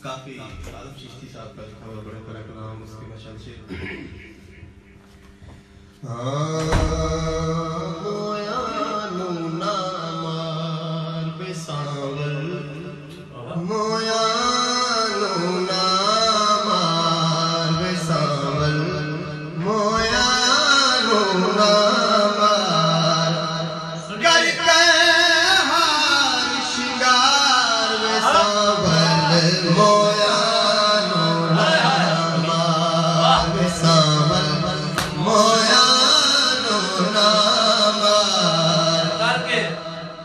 काफी आलम चिश्ती साहब का लिखा हुआ बड़े प्यारा कलाम उसके मशाल शेर मोया नूना मार बेसावल मोया नूना मार बेसावल मोया नूना मार करके हार शिंगार बेसावल मोया नूना मार बेसावल मोया नूना मार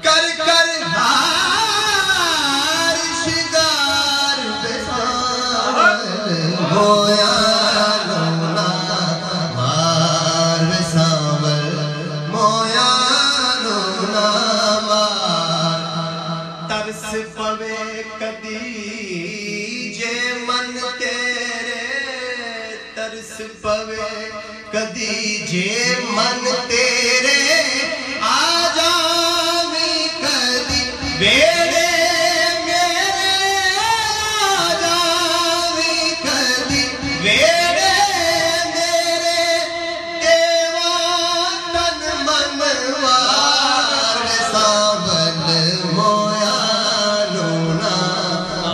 कर कर हार शिंगार बेसावल मोया नूना मार बेसावल मोया नूना मार तरस पवे कदी जे मन तेरे तरस पवे कदी जे मन तेरे आ जावी कदी बेड़े मेरे आ जावी कदी बेड़े मेरे देवा तन मनवार सावन मोया नूना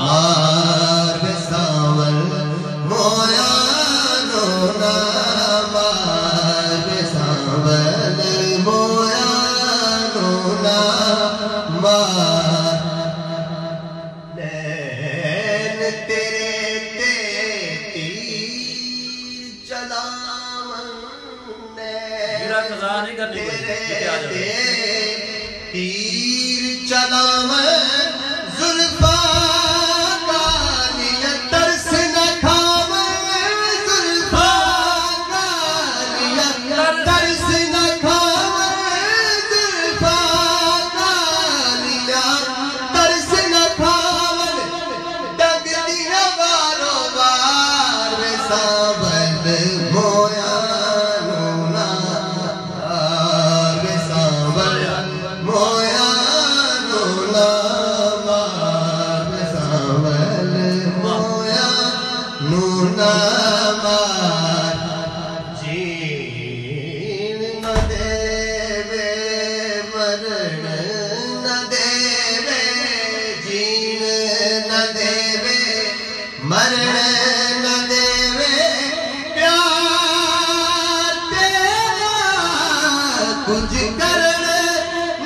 मार सावन मोया नूना मार सावन मोया नूना मार नैन तेरे ते तीर चलावन मेरा कज़ा नहीं करनी पड़ेगी तीर चलावन जुल्फा कालिया तरस न खावन जुल्फा कालिया तरस न खावन जुल्फा कालिया तरस न खावन डगदिया वारो वार सावन मोया नूना मार सावन मोया नूना मार सावन मोया नूना मार जीण न देवे मरण न देवे जीण न देवे मरण न देवे प्यार तेरा कुछ करण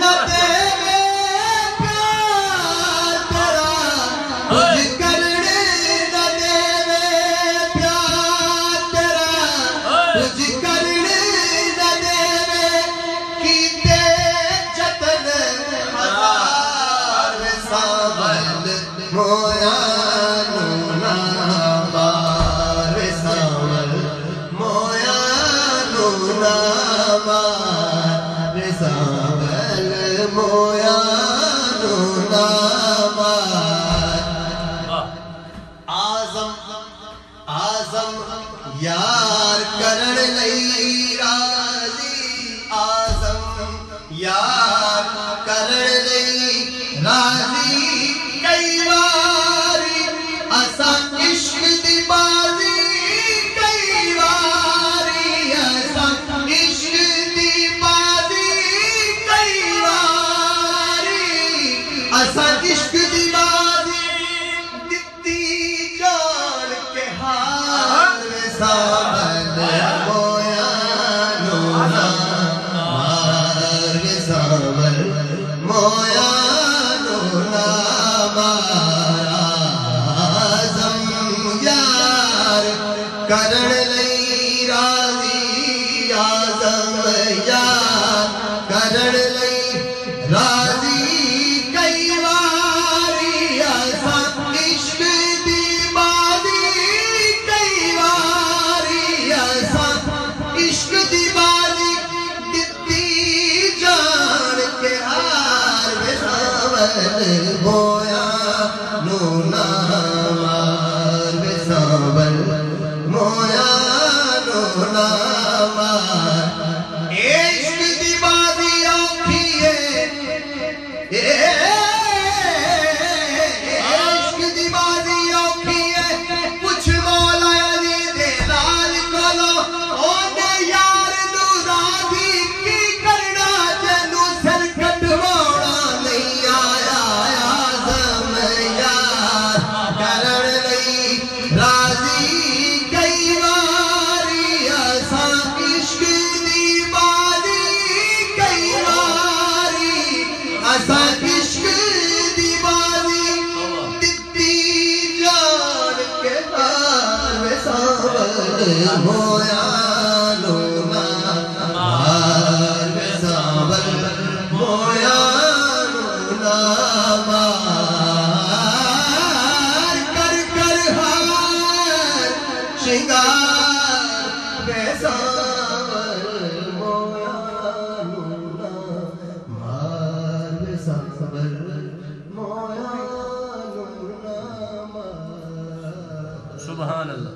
न देवे प्यार तेरा कुछ करण न देवे प्यार तेरा कुछ करण न देवे कीते जतन हजार सावन मोया नूना मार सावन मोया नूना मार सावन मोया नूना मार आजम आजम यार करण लई राजी आजम यार करण लई राजी कई वारी असा इश्क दी बाजी कई वारी असा इश्क दी बाजी कई वारी असा इश्क दी बाजी दित्ती जान के हार सावन मोया नूना मार सावन मोया नूना मार आजम यार करण लई राजी आजम यार करण लई राजी कई वारी असा इश्क दी बाजी कई वारी असा इश्क दी बाजी दित्ती जान के हार सावन मोया नूना मार सावन मोया नूना मार इश्क दी बाजी औखी है इश्क दी बाजी औखी इश्क दी बाजी दित्ती जान के हार सांवर मोया लोना मार सांवर मोया लोना मार कर कर हार श्रृंगार सांवर मोया लोना मार सांवर मोया लोना मार। सुभान अल्लाह।